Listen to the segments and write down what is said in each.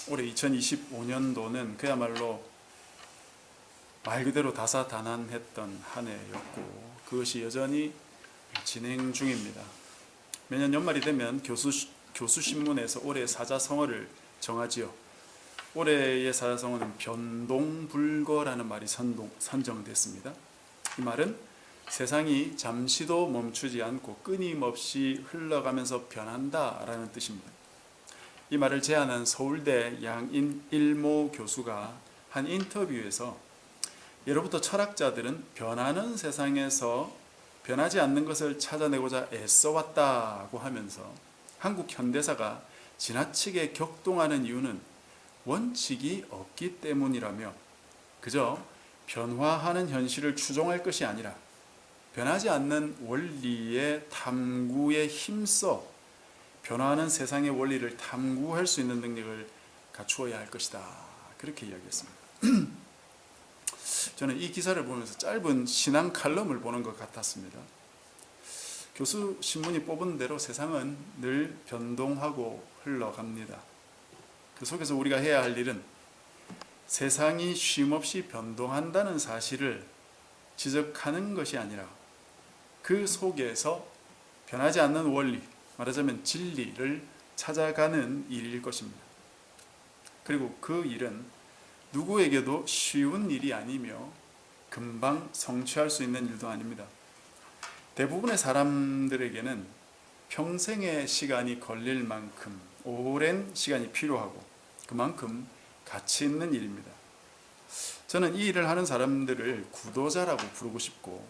올해 2025년도는 그야말로 말 그대로 다사다난했던 한 해였고 그것이 여전히 진행 중입니다. 매년 연말이 되면 교수신문에서 올해의 사자성어를 정하지요. 올해의 사자성어는 변동불거라는 말이 선정됐습니다. 이 말은 세상이 잠시도 멈추지 않고 끊임없이 흘러가면서 변한다라는 뜻입니다. 이 말을 제안한 서울대 양인일모 교수가 한 인터뷰에서 예로부터 철학자들은 변하는 세상에서 변하지 않는 것을 찾아내고자 애써왔다고 하면서 한국 현대사가 지나치게 격동하는 이유는 원칙이 없기 때문이라며 그저 변화하는 현실을 추종할 것이 아니라 변하지 않는 원리의 탐구에 힘써 변화하는 세상의 원리를 탐구할 수 있는 능력을 갖추어야 할 것이다. 그렇게 이야기했습니다. 저는 이 기사를 보면서 짧은 신앙 칼럼을 보는 것 같았습니다. 교수 신문이 뽑은 대로 세상은 늘 변동하고 흘러갑니다. 그 속에서 우리가 해야 할 일은 세상이 쉼없이 변동한다는 사실을 지적하는 것이 아니라 그 속에서 변하지 않는 원리, 말하자면 진리를 찾아가는 일일 것입니다. 그리고 그 일은 누구에게도 쉬운 일이 아니며 금방 성취할 수 있는 일도 아닙니다. 대부분의 사람들에게는 평생의 시간이 걸릴 만큼 오랜 시간이 필요하고 그만큼 가치 있는 일입니다. 저는 이 일을 하는 사람들을 구도자라고 부르고 싶고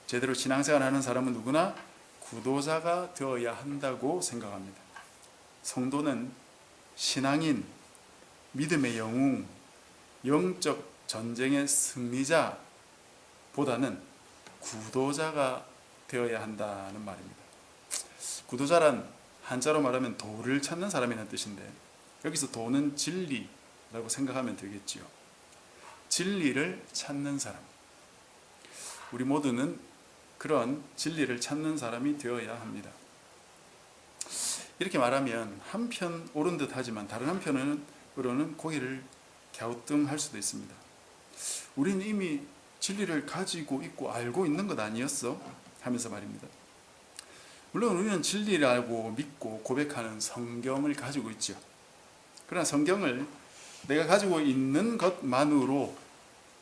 제대로 신앙생활을 하는 사람은 누구나 구도자가 되어야 한다고 생각합니다. 성도는 신앙인, 믿음의 영웅, 영적 전쟁의 승리자보다는 구도자가 되어야 한다는 말입니다. 구도자란 한자로 말하면 도를 찾는 사람이라는 뜻인데 여기서 도는 진리라고 생각하면 되겠지요. 진리를 찾는 사람. 우리 모두는 그런 진리를 찾는 사람이 되어야 합니다. 이렇게 말하면 한편 옳은 듯 하지만 다른 한편으로는 고개를 갸우뚱할 수도 있습니다. 우리는 이미 진리를 가지고 있고 알고 있는 것 아니었어? 하면서 말입니다. 물론 우리는 진리라고 믿고 고백하는 성경을 가지고 있죠. 그러나 성경을 내가 가지고 있는 것만으로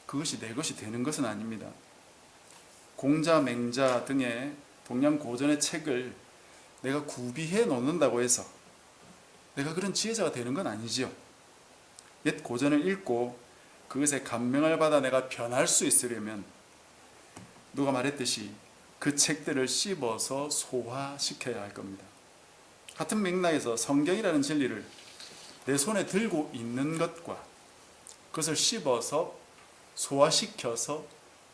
그것이 내 것이 되는 것은 아닙니다. 공자, 맹자 등의 동양 고전의 책을 내가 구비해 놓는다고 해서 내가 그런 지혜자가 되는 건 아니지요. 옛 고전을 읽고 그것에 감명을 받아 내가 변할 수 있으려면 누가 말했듯이 그 책들을 씹어서 소화시켜야 할 겁니다. 같은 맥락에서 성경이라는 진리를 내 손에 들고 있는 것과 그것을 씹어서 소화시켜서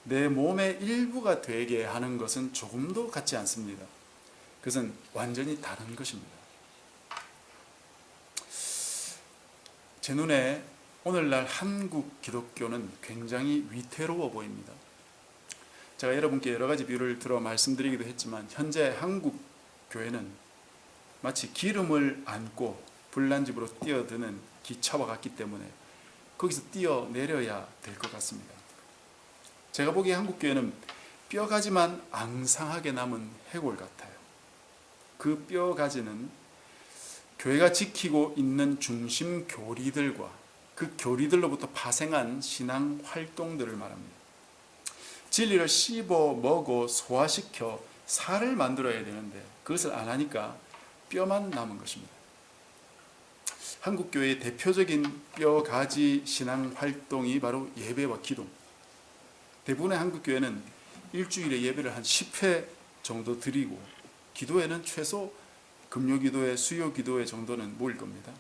내 몸의 일부가 되게 하는 것은 조금도 같지 않습니다. 그것은 완전히 다른 것입니다. 제 눈에 오늘날 한국 기독교는 굉장히 위태로워 보입니다. 제가 여러분께 여러 가지 비유를 들어 말씀드리기도 했지만 현재 한국 교회는 마치 기름을 안고 불난집으로 뛰어드는 기차와 같기 때문에 거기서 뛰어내려야 될 것 같습니다. 제가 보기에 한국 교회는 뼈가지만 앙상하게 남은 해골 같아요. 그 뼈가지는 교회가 지키고 있는 중심 교리들과 그 교리들로부터 파생한 신앙 활동들을 말합니다. 진리를 씹어 먹어 소화시켜 살을 만들어야 되는데 그것을 안 하니까 뼈만 남은 것입니다. 한국교회의 대표적인 뼈가지 신앙 활동이 바로 예배와 기도. 대부분의 한국교회는 일주일에 예배를 한 10회 정도 드리고 기도회는 최소 금요기도회, 수요기도회 정도는 모일 겁니다.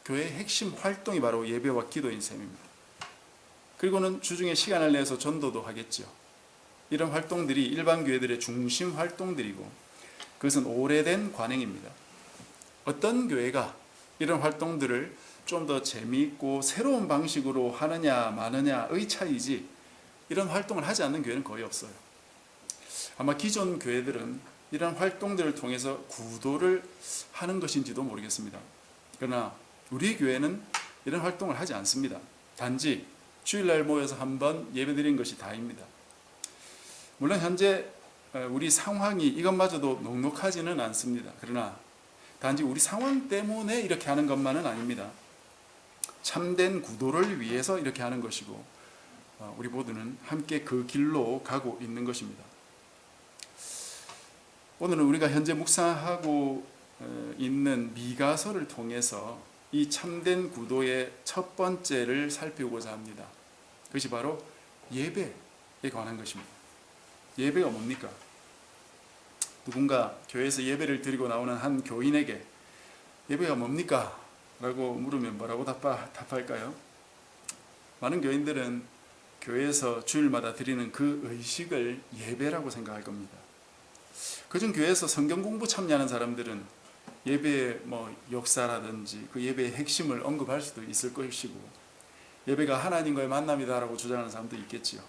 교회의 핵심 활동이 바로 예배와 기도인 셈입니다. 그리고는 주중에 시간을 내서 전도도 하겠죠. 이런 활동들이 일반 교회들의 중심 활동들이고 그것은 오래된 관행입니다. 어떤 교회가 이런 활동들을 좀 더 재미있고 새로운 방식으로 하느냐 마느냐의 차이지 이런 활동을 하지 않는 교회는 거의 없어요. 아마 기존 교회들은 이런 활동들을 통해서 구도를 하는 것인지도 모르겠습니다. 그러나 우리 교회는 이런 활동을 하지 않습니다. 단지 주일날 모여서 한번 예배드린 것이 다입니다. 물론 현재 우리 상황이 이것마저도 녹록하지는 않습니다. 그러나 단지 우리 상황 때문에 이렇게 하는 것만은 아닙니다. 참된 구도를 위해서 이렇게 하는 것이고 우리 모두는 함께 그 길로 가고 있는 것입니다. 오늘은 우리가 현재 묵상하고 있는 미가서를 통해서 이 참된 구도의 첫 번째를 살피고자 합니다. 그것이 바로 예배에 관한 것입니다. 예배가 뭡니까? 누군가 교회에서 예배를 드리고 나오는 한 교인에게 예배가 뭡니까? 라고 물으면 뭐라고 답할까요? 많은 교인들은 교회에서 주일마다 드리는 그 의식을 예배라고 생각할 겁니다. 그중 교회에서 성경 공부 참여하는 사람들은 예배의 역사라든지 그 예배의 핵심을 언급할 수도 있을 것이고, 예배가 하나님과의 만남이다라고 주장하는 사람도 있겠지요.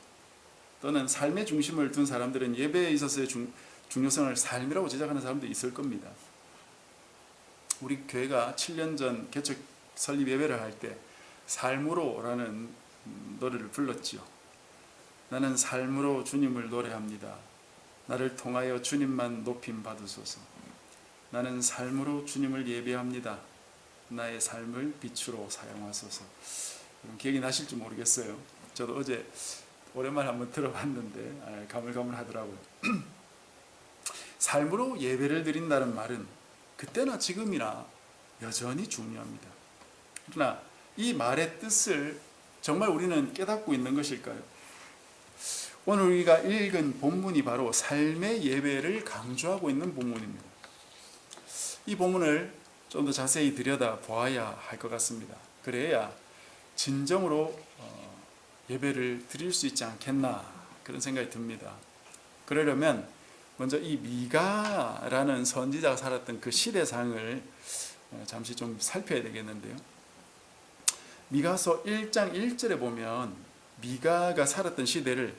또는 삶의 중심을 둔 사람들은 예배에 있어서의 중요성을 삶이라고 지적하는 사람도 있을 겁니다. 우리 교회가 7년 전 개척 설립 예배를 할 때 삶으로라는 노래를 불렀지요. 나는 삶으로 주님을 노래합니다. 나를 통하여 주님만 높임 받으소서. 나는 삶으로 주님을 예배합니다. 나의 삶을 빛으로 사용하소서. 기억이 나실지 모르겠어요. 저도 어제 오랜만에 한번 들어봤는데 가물가물하더라고요. 삶으로 예배를 드린다는 말은 그때나 지금이나 여전히 중요합니다. 그러나 이 말의 뜻을 정말 우리는 깨닫고 있는 것일까요? 오늘 우리가 읽은 본문이 바로 삶의 예배를 강조하고 있는 본문입니다. 이 본문을 좀 더 자세히 들여다보아야 할 것 같습니다. 그래야 진정으로 예배를 드릴 수 있지 않겠나 그런 생각이 듭니다. 그러려면 먼저 이 미가라는 선지자가 살았던 그 시대상을 잠시 좀 살펴야 되겠는데요. 미가서 1장 1절에 보면 미가가 살았던 시대를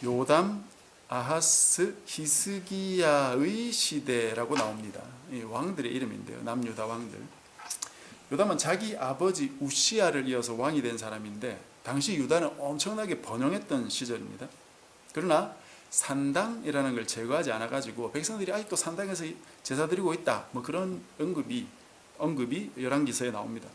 요담, 아하스, 히스기야의 시대라고 나옵니다. 이 왕들의 이름인데요. 남유다 왕들. 요담은 자기 아버지 우시야를 이어서 왕이 된 사람인데 당시 유다는 엄청나게 번영했던 시절입니다. 그러나 산당이라는 걸 제거하지 않아가지고 백성들이 아직도 산당에서 제사 드리고 있다. 그런 언급이 열왕기서에 나옵니다.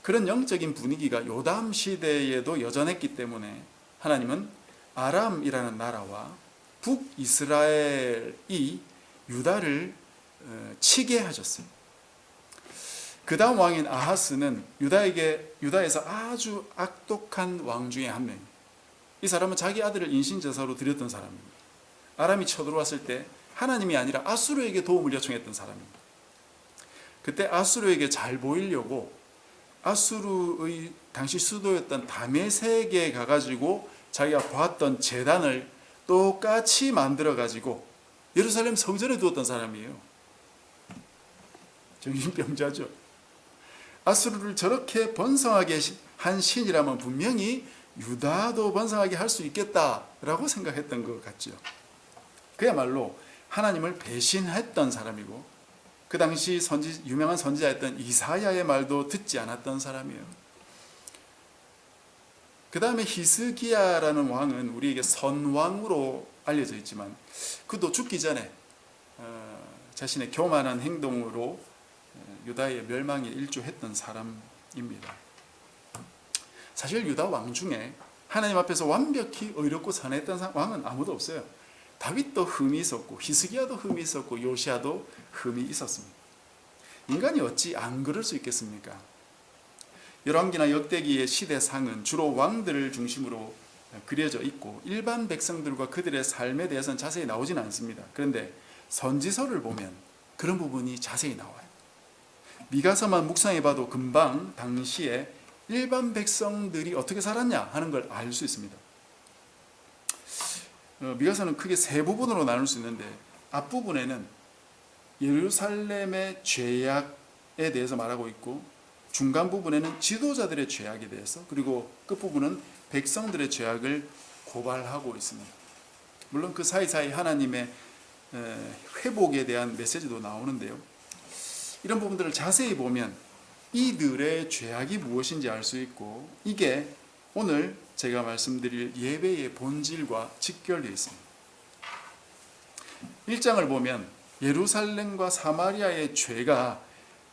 그런 영적인 분위기가 요담 시대에도 여전했기 때문에 하나님은 아람이라는 나라와 북이스라엘이 유다를 치게 하셨어요. 그 다음 왕인 아하스는 유다에서 아주 악독한 왕 중에 한 명입니다. 이 사람은 자기 아들을 인신제사로 드렸던 사람입니다. 아람이 쳐들어왔을 때 하나님이 아니라 아수르에게 도움을 요청했던 사람입니다. 그때 아수르에게 잘 보이려고 아수르의 당시 수도였던 다메섹에 가가지고 자기가 봤던 제단을 똑같이 만들어가지고 예루살렘 성전에 두었던 사람이에요. 정신병자죠. 아수르를 저렇게 번성하게 한 신이라면 분명히 유다도 번성하게 할 수 있겠다라고 생각했던 것 같죠. 그야말로 하나님을 배신했던 사람이고 그 당시 유명한 선지자였던 이사야의 말도 듣지 않았던 사람이에요. 그 다음에 히스기야라는 왕은 우리에게 선왕으로 알려져 있지만 그도 죽기 전에 자신의 교만한 행동으로 유다의 멸망에 일조했던 사람입니다. 사실 유다 왕 중에 하나님 앞에서 완벽히 의롭고 선했던 왕은 아무도 없어요. 다윗도 흠이 있었고 히스기야도 흠이 있었고 요시야도 흠이 있었습니다. 인간이 어찌 안 그럴 수 있겠습니까? 열왕기나 역대기의 시대상은 주로 왕들을 중심으로 그려져 있고 일반 백성들과 그들의 삶에 대해서는 자세히 나오지는 않습니다. 그런데 선지서를 보면 그런 부분이 자세히 나와요. 미가서만 묵상해봐도 금방 당시에 일반 백성들이 어떻게 살았냐 하는 걸 알 수 있습니다. 미가서는 크게 세 부분으로 나눌 수 있는데 앞부분에는 예루살렘의 죄악에 대해서 말하고 있고 중간 부분에는 지도자들의 죄악에 대해서 그리고 끝부분은 백성들의 죄악을 고발하고 있습니다. 물론 그 사이사이 하나님의 회복에 대한 메시지도 나오는데요. 이런 부분들을 자세히 보면 이들의 죄악이 무엇인지 알 수 있고, 이게 오늘 제가 말씀드릴 예배의 본질과 직결되어 있습니다. 1장을 보면 예루살렘과 사마리아의 죄가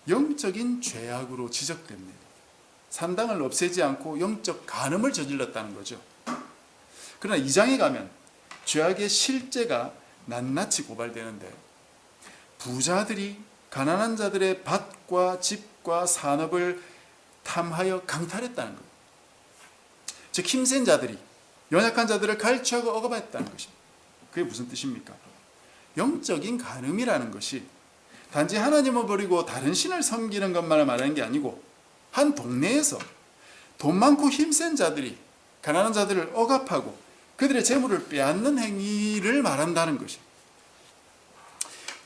영적인 죄악으로 지적됩니다. 산당을 없애지 않고 영적 간음을 저질렀다는 거죠. 그러나 2장에 가면 죄악의 실제가 낱낱이 고발되는데, 부자들이 가난한 자들의 밭과 집과 산업을 탐하여 강탈했다는 것. 즉 힘센 자들이 연약한 자들을 갈취하고 억압했다는 것입니다. 그게 무슨 뜻입니까? 영적인 간음이라는 것이 단지 하나님을 버리고 다른 신을 섬기는 것만을 말하는 게 아니고, 한 동네에서 돈 많고 힘센 자들이 가난한 자들을 억압하고 그들의 재물을 빼앗는 행위를 말한다는 것입니다.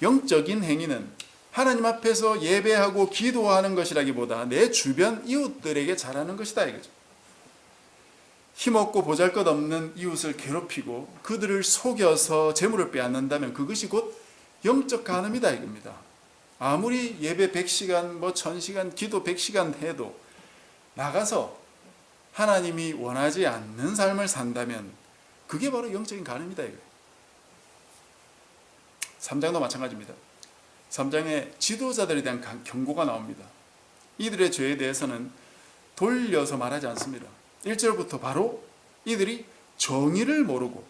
영적인 행위는 하나님 앞에서 예배하고 기도하는 것이라기보다 내 주변 이웃들에게 잘하는 것이다 이거죠. 힘없고 보잘것없는 이웃을 괴롭히고 그들을 속여서 재물을 빼앗는다면 그것이 곧 영적 간음이다 이겁니다. 아무리 예배 100시간, 1000시간, 기도 100시간 해도 나가서 하나님이 원하지 않는 삶을 산다면 그게 바로 영적인 간음이다 이거예요. 3장도 마찬가지입니다. 3장에 지도자들에 대한 경고가 나옵니다. 이들의 죄에 대해서는 돌려서 말하지 않습니다. 1절부터 바로 이들이 정의를 모르고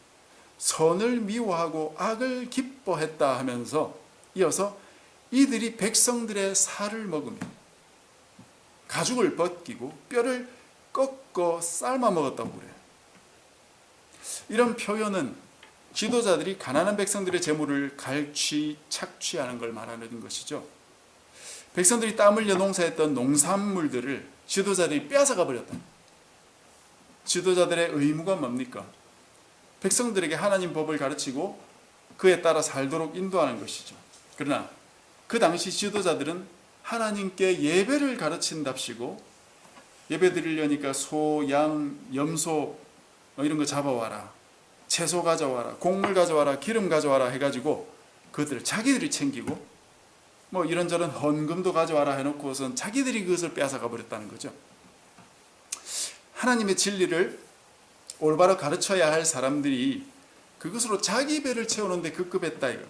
선을 미워하고 악을 기뻐했다 하면서 이어서 이들이 백성들의 살을 먹으며 가죽을 벗기고 뼈를 꺾어 삶아 먹었다고 그래요. 이런 표현은 지도자들이 가난한 백성들의 재물을 착취하는 걸 말하는 것이죠. 백성들이 땀 흘려 농사했던 농산물들을 지도자들이 빼앗아가 버렸다. 지도자들의 의무가 뭡니까? 백성들에게 하나님 법을 가르치고 그에 따라 살도록 인도하는 것이죠. 그러나 그 당시 지도자들은 하나님께 예배를 가르친답시고, 예배 드리려니까 소, 양, 염소 이런 거 잡아와라, 채소 가져와라, 곡물 가져와라, 기름 가져와라 해가지고 그것들을 자기들이 챙기고 이런저런 헌금도 가져와라 해놓고선 자기들이 그것을 빼앗아가 버렸다는 거죠. 하나님의 진리를 올바로 가르쳐야 할 사람들이 그것으로 자기 배를 채우는데 급급했다 이거.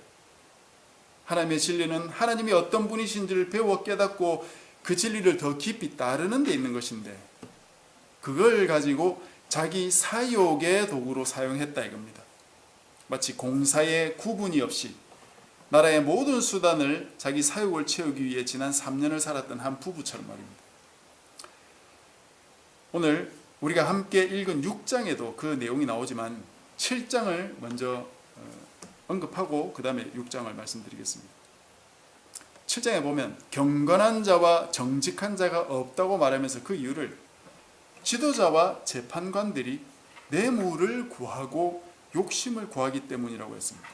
하나님의 진리는 하나님이 어떤 분이신지를 배워 깨닫고 그 진리를 더 깊이 따르는 데 있는 것인데, 그걸 가지고 자기 사욕의 도구로 사용했다 이겁니다. 마치 공사의 구분이 없이 나라의 모든 수단을 자기 사욕을 채우기 위해 지난 3년을 살았던 한 부부처럼 말입니다. 오늘 우리가 함께 읽은 6장에도 그 내용이 나오지만 7장을 먼저 언급하고 그 다음에 6장을 말씀드리겠습니다. 7장에 보면 경건한 자와 정직한 자가 없다고 말하면서 그 이유를 지도자와 재판관들이 뇌물을 구하고 욕심을 구하기 때문이라고 했습니다.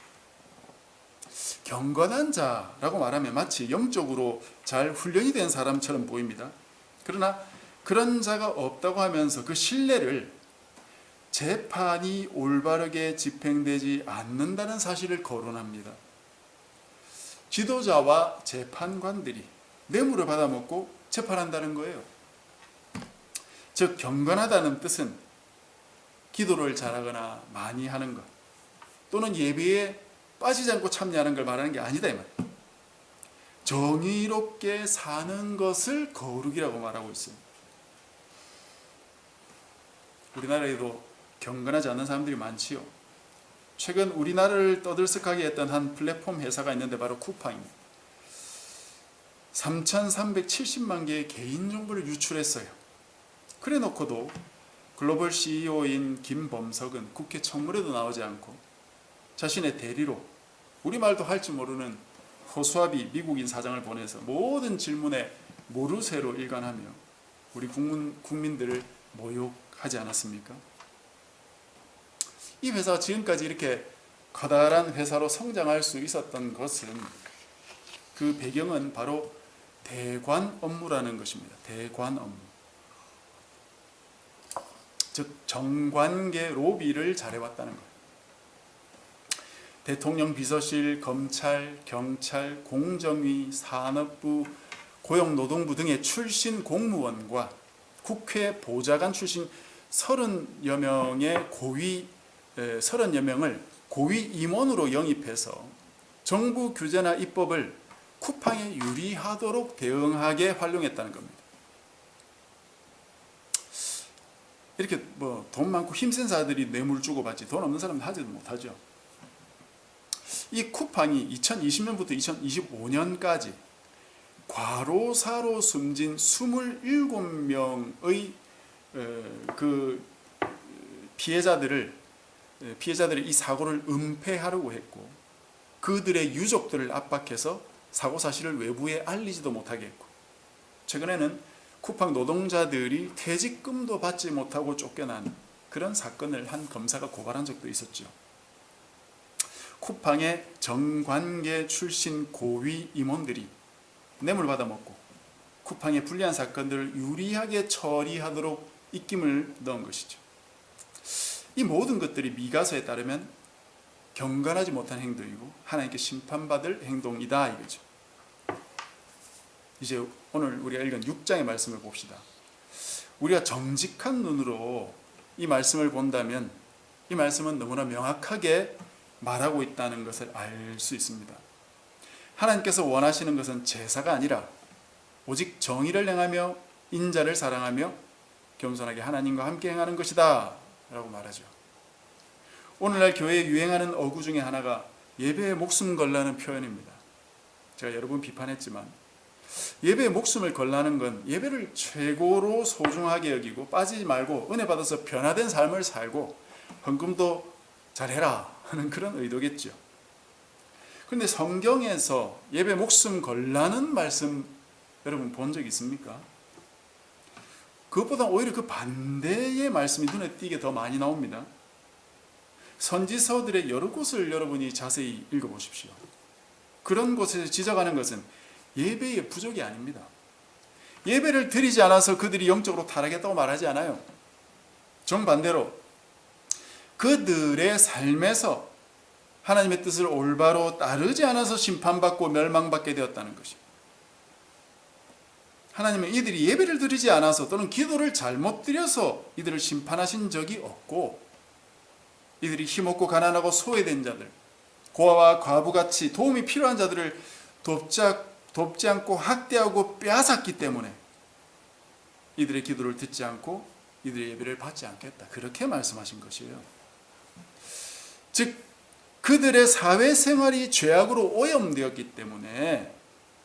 경건한 자라고 말하면 마치 영적으로 잘 훈련이 된 사람처럼 보입니다. 그러나 그런 자가 없다고 하면서 그 신뢰를 재판이 올바르게 집행되지 않는다는 사실을 거론합니다. 지도자와 재판관들이 뇌물을 받아먹고 재판한다는 거예요. 즉 경건하다는 뜻은 기도를 잘하거나 많이 하는 것, 또는 예배에 빠지지 않고 참여하는 걸 말하는 게 아니다 이 말이에요. 정의롭게 사는 것을 거룩이라고 말하고 있습니다. 우리나라에도 경건하지 않는 사람들이 많지요. 최근 우리나라를 떠들썩하게 했던 한 플랫폼 회사가 있는데 바로 쿠팡입니다. 3,370만 개의 개인정보를 유출했어요. 그래 놓고도 글로벌 CEO인 김범석은 국회 청문회도 나오지 않고 자신의 대리로 우리말도 할 줄 모르는 호수아비 미국인 사장을 보내서 모든 질문에 모르쇠로 일관하며 우리 국민들을 모욕하지 않았습니까? 이 회사가 지금까지 이렇게 커다란 회사로 성장할 수 있었던 것은, 그 배경은 바로 대관 업무라는 것입니다. 대관 업무. 즉 정관계 로비를 잘해왔다는 거예요. 대통령 비서실, 검찰, 경찰, 공정위, 산업부, 고용노동부 등의 출신 공무원과 국회 보좌관 출신 30여 명의 30여 명을 고위 임원으로 영입해서 정부 규제나 입법을 쿠팡에 유리하도록 대응하게 활용했다는 겁니다. 이렇게 뭐 돈 많고 힘센 사람들이 뇌물 주고 받지 돈 없는 사람은 하지도 못하죠. 이 쿠팡이 2020년부터 2025년까지 과로사로 숨진 27명의 그 피해자들의 이 사고를 은폐하려고 했고, 그들의 유족들을 압박해서 사고 사실을 외부에 알리지도 못하게 했고, 최근에는 쿠팡 노동자들이 퇴직금도 받지 못하고 쫓겨난 그런 사건을 한 검사가 고발한 적도 있었죠. 쿠팡의 정관계 출신 고위 임원들이 뇌물 받아먹고 쿠팡의 불리한 사건들을 유리하게 처리하도록 입김을 넣은 것이죠. 이 모든 것들이 미가서에 따르면 경건하지 못한 행동이고 하나님께 심판받을 행동이다 이거죠. 이제 오늘 우리가 읽은 6장의 말씀을 봅시다. 우리가 정직한 눈으로 이 말씀을 본다면 이 말씀은 너무나 명확하게 말하고 있다는 것을 알 수 있습니다. 하나님께서 원하시는 것은 제사가 아니라 오직 정의를 행하며 인자를 사랑하며 겸손하게 하나님과 함께 행하는 것이다 라고 말하죠. 오늘날 교회에 유행하는 어구 중에 하나가 예배에 목숨 걸라는 표현입니다. 제가 여러 번 비판했지만 예배에 목숨을 걸라는 건 예배를 최고로 소중하게 여기고 빠지지 말고 은혜 받아서 변화된 삶을 살고 헌금도 잘해라 하는 그런 의도겠죠. 그런데 성경에서 예배 목숨 걸라는 말씀 여러분 본 적 있습니까? 그것보다 오히려 그 반대의 말씀이 눈에 띄게 더 많이 나옵니다. 선지서들의 여러 곳을 여러분이 자세히 읽어보십시오. 그런 곳에서 지적하는 것은 예배의 부족이 아닙니다. 예배를 드리지 않아서 그들이 영적으로 타락했다고 말하지 않아요. 정반대로 그들의 삶에서 하나님의 뜻을 올바로 따르지 않아서 심판받고 멸망받게 되었다는 것입니다. 하나님은 이들이 예배를 드리지 않아서 또는 기도를 잘못 드려서 이들을 심판하신 적이 없고, 이들이 힘없고 가난하고 소외된 자들, 고아와 과부같이 도움이 필요한 자들을 돕지 않고 학대하고 빼앗았기 때문에 이들의 기도를 듣지 않고 이들의 예배를 받지 않겠다, 그렇게 말씀하신 것이에요. 즉 그들의 사회생활이 죄악으로 오염되었기 때문에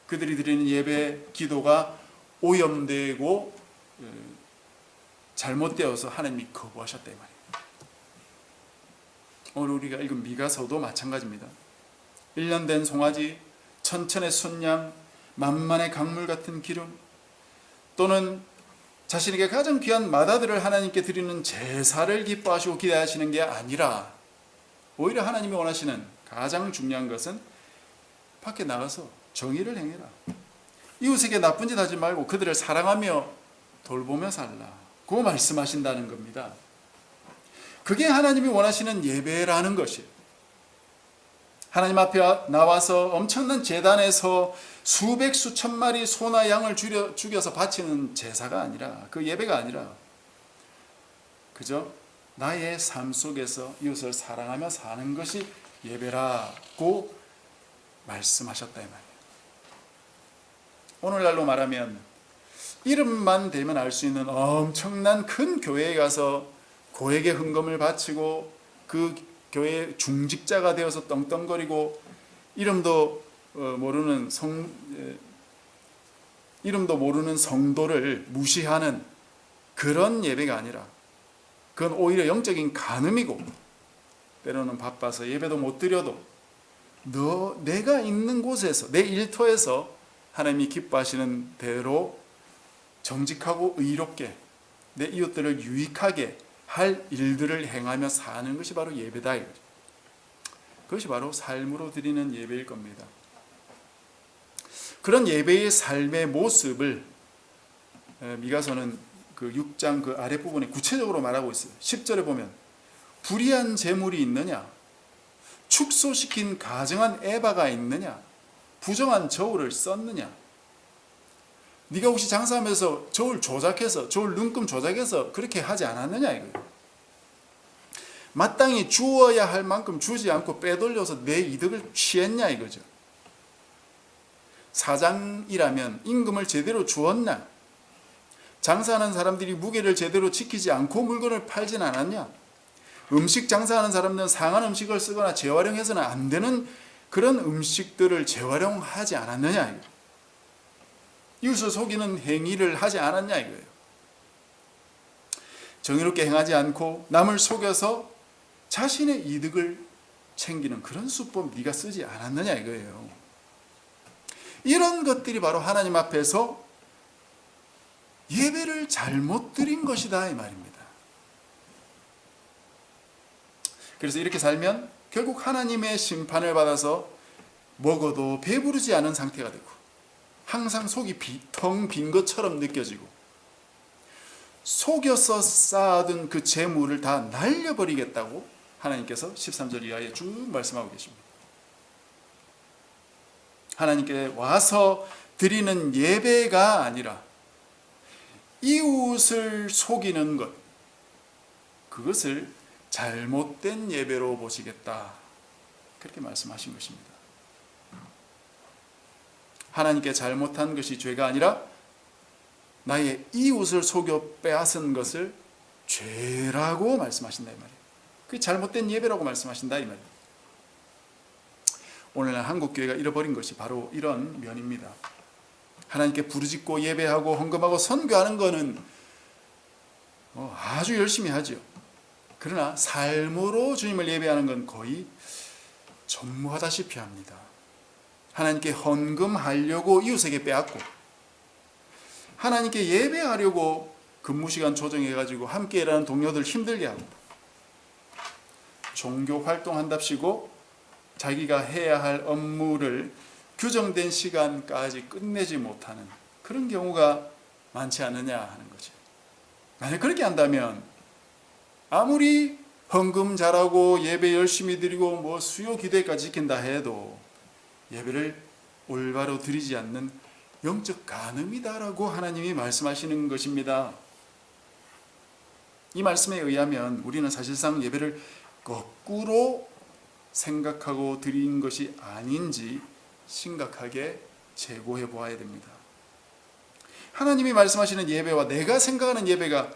그들이 드리는 예배, 기도가 오염되고 잘못되어서 하나님이 거부하셨다 이 말이에요. 오늘 우리가 읽은 미가서도 마찬가지입니다. 1년 된 송아지, 천천의 순양, 만만의 강물 같은 기름, 또는 자신에게 가장 귀한 마다들을 하나님께 드리는 제사를 기뻐하시고 기대하시는 게 아니라 오히려 하나님이 원하시는 가장 중요한 것은 밖에 나가서 정의를 행해라. 이웃에게 나쁜 짓 하지 말고 그들을 사랑하며 돌보며 살라. 그거 말씀하신다는 겁니다. 그게 하나님이 원하시는 예배라는 것이에요. 하나님 앞에 나와서 엄청난 제단에서 수백 수천 마리 소나 양을 죽여서 바치는 제사가 아니라, 그 예배가 아니라 그저 나의 삶 속에서 이웃을 사랑하며 사는 것이 예배라고 말씀하셨다 이 말이에요. 오늘날로 말하면 이름만 대면 알 수 있는 엄청난 큰 교회에 가서 고액의 헌금을 바치고 그 교회 중직자가 되어서 떵떵거리고 이름도 모르는 성도를 무시하는 그런 예배가 아니라, 그건 오히려 영적인 간음이고, 때로는 바빠서 예배도 못 드려도 내가 있는 곳에서, 내 일터에서 하나님이 기뻐하시는 대로 정직하고 의롭게 내 이웃들을 유익하게 할 일들을 행하며 사는 것이 바로 예배다. 그것이 바로 삶으로 드리는 예배일 겁니다. 그런 예배의 삶의 모습을 미가서는 그 6장 그 아랫부분에 구체적으로 말하고 있어요. 10절에 보면 불의한 재물이 있느냐, 축소시킨 가증한 에바가 있느냐, 부정한 저울을 썼느냐. 네가 혹시 장사하면서 저울 조작해서, 저울 눈금 조작해서 그렇게 하지 않았느냐 이거예요. 마땅히 주어야 할 만큼 주지 않고 빼돌려서 내 이득을 취했냐 이거죠. 사장이라면 임금을 제대로 주었냐? 장사하는 사람들이 무게를 제대로 지키지 않고 물건을 팔진 않았냐? 음식 장사하는 사람들은 상한 음식을 쓰거나 재활용해서는 안 되는 그런 음식들을 재활용하지 않았느냐? 이웃을 속이는 행위를 하지 않았냐 이거예요. 정의롭게 행하지 않고 남을 속여서 자신의 이득을 챙기는 그런 수법 네가 쓰지 않았느냐 이거예요. 이런 것들이 바로 하나님 앞에서 예배를 잘못 드린 것이다 이 말입니다. 그래서 이렇게 살면 결국 하나님의 심판을 받아서 먹어도 배부르지 않은 상태가 되고 항상 속이 텅 빈 것처럼 느껴지고 속여서 쌓아둔 그 재물을 다 날려버리겠다고 하나님께서 13절 이하에 쭉 말씀하고 계십니다. 하나님께 와서 드리는 예배가 아니라 이웃을 속이는 것, 그것을 잘못된 예배로 보시겠다, 그렇게 말씀하신 것입니다. 하나님께 잘못한 것이 죄가 아니라 나의 이웃을 속여 빼앗은 것을 죄라고 말씀하신다 이 말이에요. 그게 잘못된 예배라고 말씀하신다 이 말이에요. 오늘날 한국교회가 잃어버린 것이 바로 이런 면입니다. 하나님께 부르짖고 예배하고 헌금하고 선교하는 것은 아주 열심히 하죠. 그러나 삶으로 주님을 예배하는 건 거의 전무하다시피 합니다. 하나님께 헌금하려고 이웃에게 빼앗고 하나님께 예배하려고 근무시간 조정해가지고 함께 일하는 동료들 힘들게 하고 종교 활동한답시고 자기가 해야 할 업무를 규정된 시간까지 끝내지 못하는 그런 경우가 많지 않느냐 하는 거죠. 만약 그렇게 한다면 아무리 헌금 잘하고 예배 열심히 드리고 수요 기도회까지 지킨다 해도 예배를 올바로 드리지 않는 영적 간음이다라고 하나님이 말씀하시는 것입니다. 이 말씀에 의하면 우리는 사실상 예배를 거꾸로 생각하고 드린 것이 아닌지 심각하게 재고해 보아야 됩니다. 하나님이 말씀하시는 예배와 내가 생각하는 예배가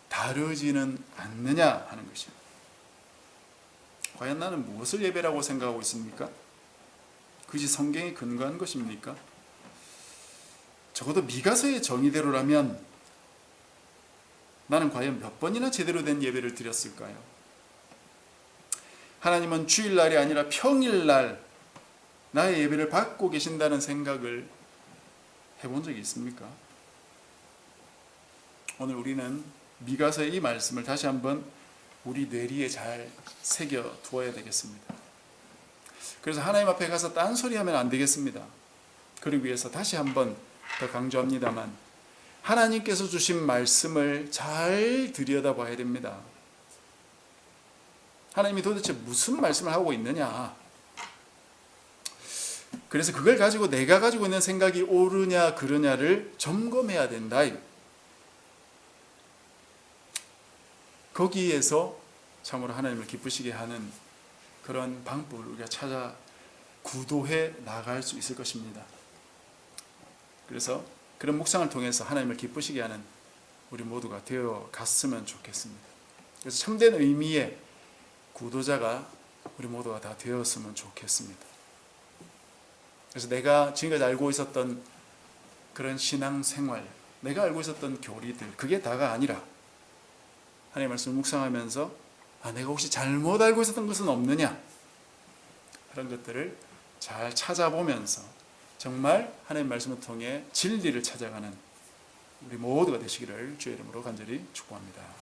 다르지는 않느냐 하는 것입니다. 과연 나는 무엇을 예배라고 생각하고 있습니까? 그것이 성경에 근거한 것입니까? 적어도 미가서의 정의대로라면 나는 과연 몇 번이나 제대로 된 예배를 드렸을까요? 하나님은 주일날이 아니라 평일날 나의 예배를 받고 계신다는 생각을 해본 적이 있습니까? 오늘 우리는 미가서의 이 말씀을 다시 한번 우리 뇌리에 잘 새겨 두어야 되겠습니다. 그래서 하나님 앞에 가서 딴소리하면 안 되겠습니다. 그러기 위해서 다시 한번 더 강조합니다만 하나님께서 주신 말씀을 잘 들여다봐야 됩니다. 하나님이 도대체 무슨 말씀을 하고 있느냐, 그래서 그걸 가지고 내가 가지고 있는 생각이 옳으냐 그르냐를 점검해야 된다. 거기에서 참으로 하나님을 기쁘시게 하는 그런 방법을 우리가 찾아 구도해 나갈 수 있을 것입니다. 그래서 그런 묵상을 통해서 하나님을 기쁘시게 하는 우리 모두가 되어 갔으면 좋겠습니다. 그래서 참된 의미의 구도자가 우리 모두가 다 되었으면 좋겠습니다. 그래서 내가 지금까지 알고 있었던 그런 신앙생활, 내가 알고 있었던 교리들, 그게 다가 아니라 하나님의 말씀을 묵상하면서 내가 혹시 잘못 알고 있었던 것은 없느냐, 그런 것들을 잘 찾아보면서 정말 하나님의 말씀을 통해 진리를 찾아가는 우리 모두가 되시기를 주의 이름으로 간절히 축복합니다.